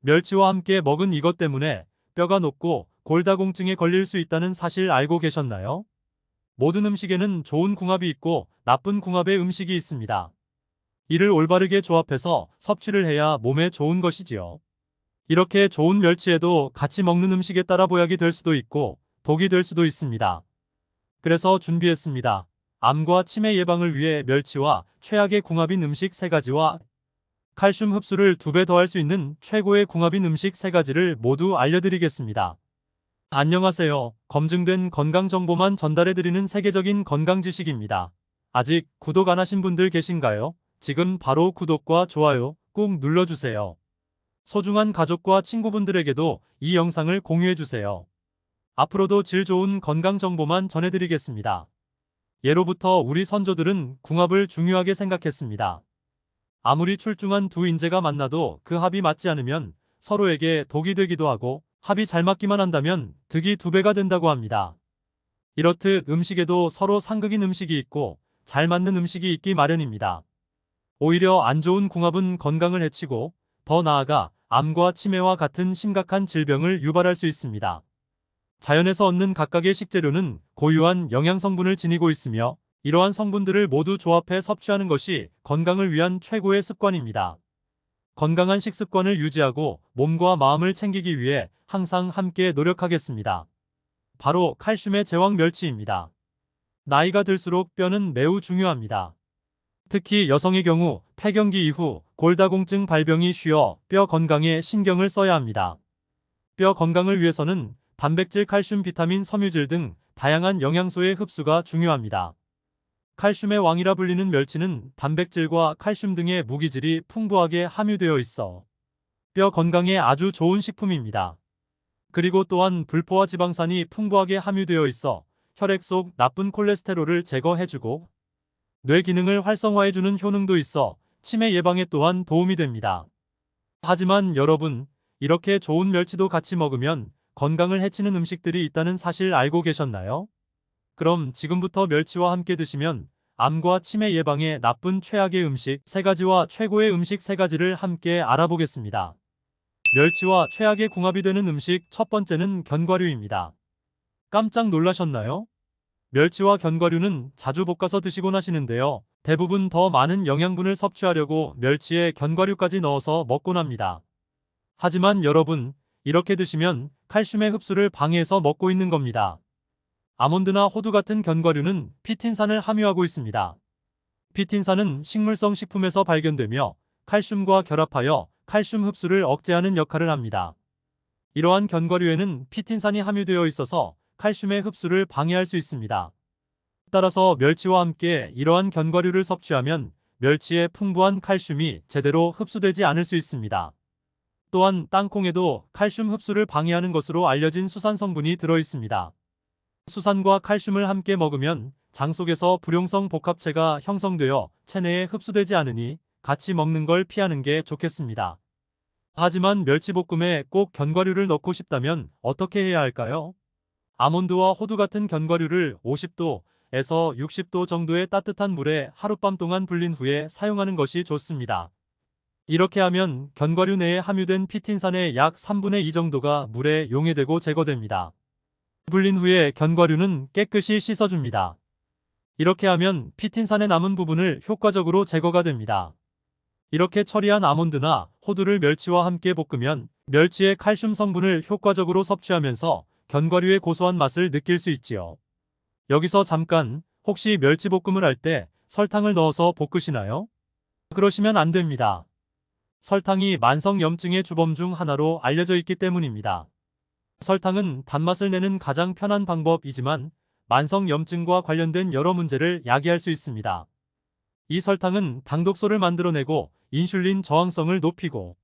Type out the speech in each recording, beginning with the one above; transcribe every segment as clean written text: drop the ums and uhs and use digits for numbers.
멸치와 함께 먹은 이것 때문에 뼈가 녹고 골다공증에 걸릴 수 있다는 사실 알고 계셨나요? 모든 음식에는 좋은 궁합이 있고 나쁜 궁합의 음식이 있습니다. 이를 올바르게 조합해서 섭취를 해야 몸에 좋은 것이지요. 이렇게 좋은 멸치에도 같이 먹는 음식에 따라 보약이 될 수도 있고 독이 될 수도 있습니다. 그래서 준비했습니다. 암과 치매 예방을 위해 멸치와 최악의 궁합인 음식 3가지와 칼슘 흡수를 2배 더할 수 있는 최고의 궁합인 음식 3가지를 모두 알려드리겠습니다. 안녕하세요. 검증된 건강 정보만 전달해드리는 세계적인 건강 지식입니다. 아직 구독 안 하신 분들 계신가요? 지금 바로 구독과 좋아요 꾹 눌러주세요. 소중한 가족과 친구분들에게도 이 영상을 공유해주세요. 앞으로도 질 좋은 건강 정보만 전해드리겠습니다. 예로부터 우리 선조들은 궁합을 중요하게 생각했습니다. 아무리 출중한 두 인재가 만나도 그 합이 맞지 않으면 서로에게 독이 되기도 하고 합이 잘 맞기만 한다면 득이 2배가 된다고 합니다. 이렇듯 음식에도 서로 상극인 음식이 있고 잘 맞는 음식이 있기 마련입니다. 오히려 안 좋은 궁합은 건강을 해치고 더 나아가 암과 치매와 같은 심각한 질병을 유발할 수 있습니다. 자연에서 얻는 각각의 식재료는 고유한 영양 성분을 지니고 있으며 이러한 성분들을 모두 조합해 섭취하는 것이 건강을 위한 최고의 습관입니다. 건강한 식습관을 유지하고 몸과 마음을 챙기기 위해 항상 함께 노력하겠습니다. 바로 칼슘의 제왕 멸치입니다. 나이가 들수록 뼈는 매우 중요합니다. 특히 여성의 경우 폐경기 이후 골다공증 발병이 쉬워 뼈 건강에 신경을 써야 합니다. 뼈 건강을 위해서는 단백질, 칼슘, 비타민, 섬유질 등 다양한 영양소의 흡수가 중요합니다. 칼슘의 왕이라 불리는 멸치는 단백질과 칼슘 등의 무기질이 풍부하게 함유되어 있어 뼈 건강에 아주 좋은 식품입니다. 그리고 또한 불포화 지방산이 풍부하게 함유되어 있어 혈액 속 나쁜 콜레스테롤을 제거해주고 뇌 기능을 활성화해주는 효능도 있어 치매 예방에 또한 도움이 됩니다. 하지만 여러분, 이렇게 좋은 멸치도 같이 먹으면 건강을 해치는 음식들이 있다는 사실 알고 계셨나요? 그럼 지금부터 멸치와 함께 드시면 암과 치매 예방에 나쁜 최악의 음식 3가지와 최고의 음식 3가지를 함께 알아보겠습니다. 멸치와 최악의 궁합이 되는 음식 첫 번째는 견과류입니다. 깜짝 놀라셨나요? 멸치와 견과류는 자주 볶아서 드시곤 하시는데요. 대부분 더 많은 영양분을 섭취하려고 멸치에 견과류까지 넣어서 먹곤 합니다. 하지만 여러분, 이렇게 드시면 칼슘의 흡수를 방해해서 먹고 있는 겁니다. 아몬드나 호두 같은 견과류는 피틴산을 함유하고 있습니다. 피틴산은 식물성 식품에서 발견되며 칼슘과 결합하여 칼슘 흡수를 억제하는 역할을 합니다. 이러한 견과류에는 피틴산이 함유되어 있어서 칼슘의 흡수를 방해할 수 있습니다. 따라서 멸치와 함께 이러한 견과류를 섭취하면 멸치의 풍부한 칼슘이 제대로 흡수되지 않을 수 있습니다. 또한 땅콩에도 칼슘 흡수를 방해하는 것으로 알려진 수산 성분이 들어 있습니다. 수산과 칼슘을 함께 먹으면 장 속에서 불용성 복합체가 형성되어 체내에 흡수되지 않으니 같이 먹는 걸 피하는 게 좋겠습니다. 하지만 멸치볶음에 꼭 견과류를 넣고 싶다면 어떻게 해야 할까요? 아몬드와 호두 같은 견과류를 50도에서 60도 정도의 따뜻한 물에 하룻밤 동안 불린 후에 사용하는 것이 좋습니다. 이렇게 하면 견과류 내에 함유된 피틴산의 약 3분의 2 정도가 물에 용해되고 제거됩니다. 불린 후에 견과류는 깨끗이 씻어줍니다. 이렇게 하면 피틴산의 남은 부분을 효과적으로 제거가 됩니다. 이렇게 처리한 아몬드나 호두를 멸치와 함께 볶으면 멸치의 칼슘 성분을 효과적으로 섭취하면서 견과류의 고소한 맛을 느낄 수 있지요. 여기서 잠깐, 혹시 멸치볶음을 할 때 설탕을 넣어서 볶으시나요? 그러시면 안 됩니다. 설탕이 만성염증의 주범 중 하나로 알려져 있기 때문입니다. 설탕은 단맛을 내는 가장 편한 방법이지만 만성염증과 관련된 여러 문제를 야기할 수 있습니다. 이 설탕은 당독소를 만들어내고 인슐린 저항성을 높이고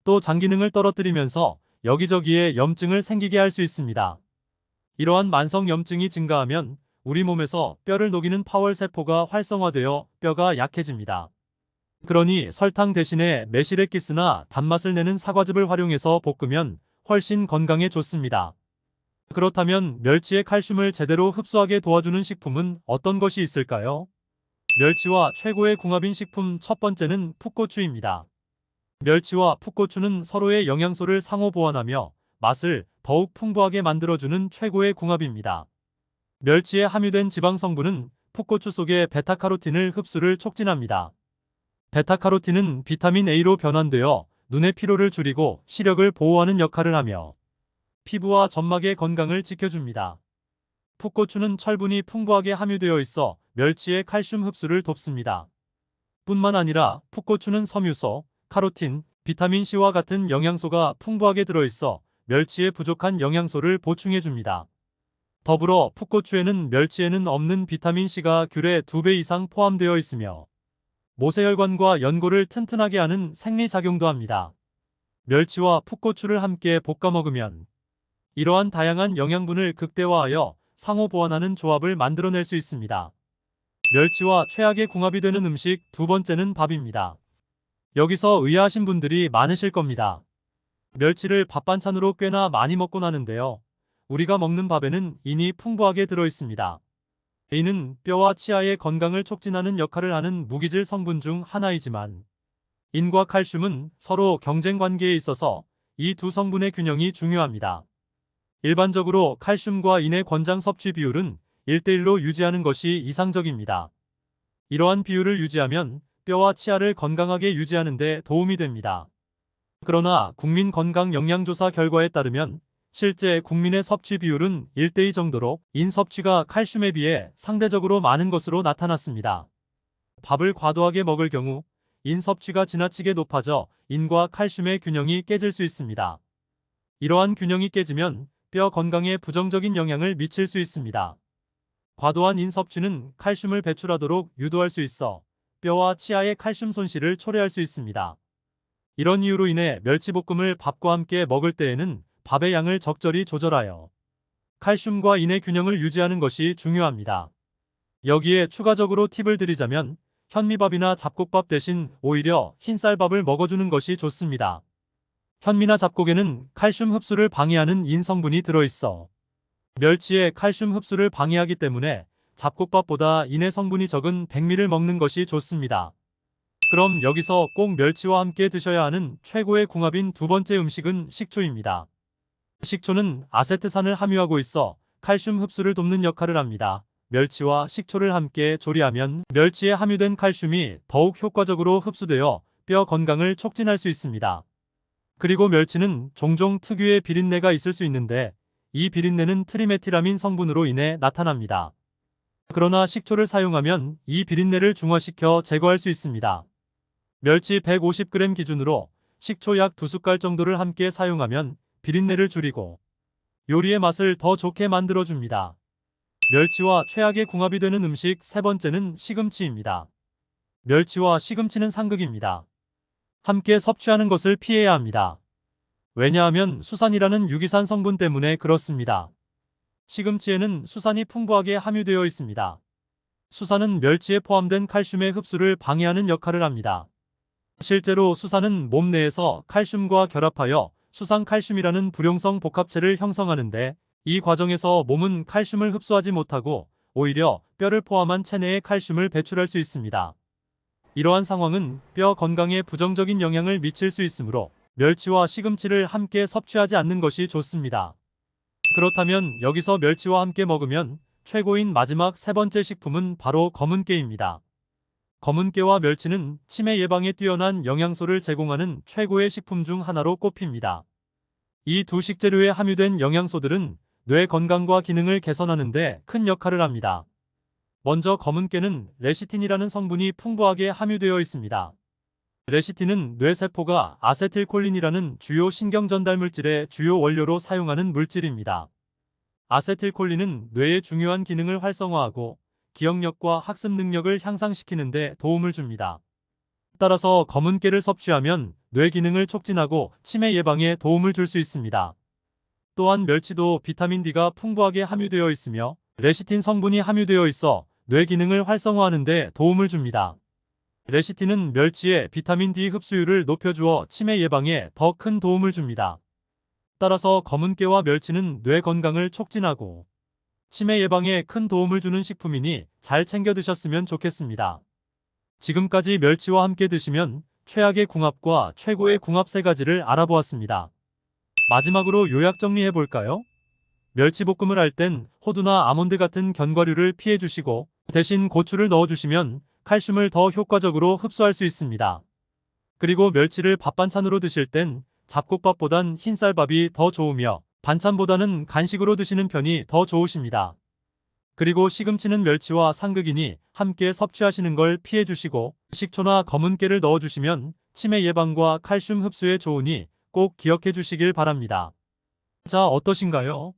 또 장 기능을 떨어뜨리면서 여기저기에 염증을 생기게 할 수 있습니다. 이러한 만성염증이 증가하면 우리 몸에서 뼈를 녹이는 파월세포가 활성화되어 뼈가 약해집니다. 그러니 설탕 대신에 메실액기스나 단맛을 내는 사과즙을 활용해서 볶으면 훨씬 건강에 좋습니다. 그렇다면 멸치의 칼슘을 제대로 흡수하게 도와주는 식품은 어떤 것이 있을까요? 멸치와 최고의 궁합인 식품 첫 번째는 풋고추입니다. 멸치와 풋고추는 서로의 영양소를 상호 보완하며 맛을 더욱 풍부하게 만들어주는 최고의 궁합입니다. 멸치에 함유된 지방 성분은 풋고추 속의 베타카로틴을 흡수를 촉진합니다. 베타카로틴은 비타민 A로 변환되어 눈의 피로를 줄이고 시력을 보호하는 역할을 하며 피부와 점막의 건강을 지켜줍니다. 풋고추는 철분이 풍부하게 함유되어 있어 멸치의 칼슘 흡수를 돕습니다. 뿐만 아니라 풋고추는 섬유소, 카로틴, 비타민C와 같은 영양소가 풍부하게 들어있어 멸치의 부족한 영양소를 보충해줍니다. 더불어 풋고추에는 멸치에는 없는 비타민C가 귤의 2배 이상 포함되어 있으며 모세혈관과 연골을 튼튼하게 하는 생리작용도 합니다. 멸치와 풋고추를 함께 볶아 먹으면 이러한 다양한 영양분을 극대화하여 상호 보완하는 조합을 만들어낼 수 있습니다. 멸치와 최악의 궁합이 되는 음식 두 번째는 밥입니다. 여기서 의아하신 분들이 많으실 겁니다. 멸치를 밥 반찬으로 꽤나 많이 먹곤 하는데요. 우리가 먹는 밥에는 인이 풍부하게 들어있습니다. 인은 뼈와 치아의 건강을 촉진하는 역할을 하는 무기질 성분 중 하나이지만 인과 칼슘은 서로 경쟁 관계에 있어서 이 두 성분의 균형이 중요합니다. 일반적으로 칼슘과 인의 권장 섭취 비율은 1대1로 유지하는 것이 이상적입니다. 이러한 비율을 유지하면 뼈와 치아를 건강하게 유지하는 데 도움이 됩니다. 그러나 국민건강영양조사 결과에 따르면 실제 국민의 섭취 비율은 1대2 정도로 인 섭취가 칼슘에 비해 상대적으로 많은 것으로 나타났습니다. 밥을 과도하게 먹을 경우 인 섭취가 지나치게 높아져 인과 칼슘의 균형이 깨질 수 있습니다. 이러한 균형이 깨지면 뼈 건강에 부정적인 영향을 미칠 수 있습니다. 과도한 인 섭취는 칼슘을 배출하도록 유도할 수 있어 뼈와 치아의 칼슘 손실을 초래할 수 있습니다. 이런 이유로 인해 멸치볶음을 밥과 함께 먹을 때에는 밥의 양을 적절히 조절하여 칼슘과 인의 균형을 유지하는 것이 중요합니다. 여기에 추가적으로 팁을 드리자면 현미밥이나 잡곡밥 대신 오히려 흰쌀밥을 먹어주는 것이 좋습니다. 현미나 잡곡에는 칼슘 흡수를 방해하는 인 성분이 들어있어 멸치의 칼슘 흡수를 방해하기 때문에 잡곡밥보다 인의 성분이 적은 백미를 먹는 것이 좋습니다. 그럼 여기서 꼭 멸치와 함께 드셔야 하는 최고의 궁합인 두 번째 음식은 식초입니다. 식초는 아세트산을 함유하고 있어 칼슘 흡수를 돕는 역할을 합니다. 멸치와 식초를 함께 조리하면 멸치에 함유된 칼슘이 더욱 효과적으로 흡수되어 뼈 건강을 촉진할 수 있습니다. 그리고 멸치는 종종 특유의 비린내가 있을 수 있는데 이 비린내는 트리메티라민 성분으로 인해 나타납니다. 그러나 식초를 사용하면 이 비린내를 중화시켜 제거할 수 있습니다. 멸치 150g 기준으로 식초 약 2숟갈 정도를 함께 사용하면 비린내를 줄이고 요리의 맛을 더 좋게 만들어줍니다. 멸치와 최악의 궁합이 되는 음식 세 번째는 시금치입니다. 멸치와 시금치는 상극입니다. 함께 섭취하는 것을 피해야 합니다. 왜냐하면 수산이라는 유기산 성분 때문에 그렇습니다. 시금치에는 수산이 풍부하게 함유되어 있습니다. 수산은 멸치에 포함된 칼슘의 흡수를 방해하는 역할을 합니다. 실제로 수산은 몸 내에서 칼슘과 결합하여 수산칼슘이라는 불용성 복합체를 형성하는데 이 과정에서 몸은 칼슘을 흡수하지 못하고 오히려 뼈를 포함한 체내에 칼슘을 배출할 수 있습니다. 이러한 상황은 뼈 건강에 부정적인 영향을 미칠 수 있으므로 멸치와 시금치를 함께 섭취하지 않는 것이 좋습니다. 그렇다면 여기서 멸치와 함께 먹으면 최고인 마지막 세 번째 식품은 바로 검은깨입니다. 검은깨와 멸치는 치매 예방에 뛰어난 영양소를 제공하는 최고의 식품 중 하나로 꼽힙니다. 이 두 식재료에 함유된 영양소들은 뇌 건강과 기능을 개선하는 데 큰 역할을 합니다. 먼저 검은깨는 레시틴이라는 성분이 풍부하게 함유되어 있습니다. 레시틴은 뇌세포가 아세틸콜린이라는 주요 신경전달물질의 주요 원료로 사용하는 물질입니다. 아세틸콜린은 뇌의 중요한 기능을 활성화하고 기억력과 학습 능력을 향상시키는 데 도움을 줍니다. 따라서 검은깨를 섭취하면 뇌 기능을 촉진하고 치매 예방에 도움을 줄 수 있습니다. 또한 멸치도 비타민 D가 풍부하게 함유되어 있으며 레시틴 성분이 함유되어 있어 뇌 기능을 활성화하는 데 도움을 줍니다. 레시틴은 멸치의 비타민 D 흡수율을 높여주어 치매 예방에 더 큰 도움을 줍니다. 따라서 검은깨와 멸치는 뇌 건강을 촉진하고 치매 예방에 큰 도움을 주는 식품이니 잘 챙겨 드셨으면 좋겠습니다. 지금까지 멸치와 함께 드시면 최악의 궁합과 최고의 궁합 세 가지를 알아보았습니다. 마지막으로 요약 정리해 볼까요? 멸치볶음을 할 땐 호두나 아몬드 같은 견과류를 피해 주시고 대신 고추를 넣어 주시면 칼슘을 더 효과적으로 흡수할 수 있습니다. 그리고 멸치를 밥반찬으로 드실 땐 잡곡밥보단 흰쌀밥이 더 좋으며 반찬보다는 간식으로 드시는 편이 더 좋으십니다. 그리고 시금치는 멸치와 상극이니 함께 섭취하시는 걸 피해 주시고 식초나 검은 깨를 넣어 주시면 치매 예방과 칼슘 흡수에 좋으니 꼭 기억해 주시길 바랍니다. 자, 어떠신가요?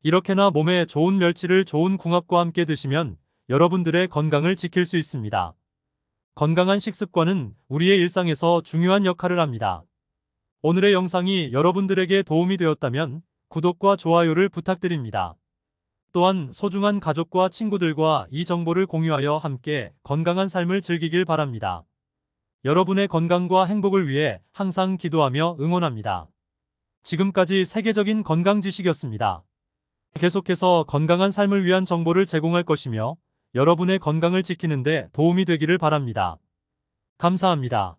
이렇게나 몸에 좋은 멸치를 좋은 궁합과 함께 드시면 여러분들의 건강을 지킬 수 있습니다. 건강한 식습관은 우리의 일상에서 중요한 역할을 합니다. 오늘의 영상이 여러분들에게 도움이 되었다면 구독과 좋아요를 부탁드립니다. 또한 소중한 가족과 친구들과 이 정보를 공유하여 함께 건강한 삶을 즐기길 바랍니다. 여러분의 건강과 행복을 위해 항상 기도하며 응원합니다. 지금까지 세계적인 건강 지식이었습니다. 계속해서 건강한 삶을 위한 정보를 제공할 것이며 여러분의 건강을 지키는 데 도움이 되기를 바랍니다. 감사합니다.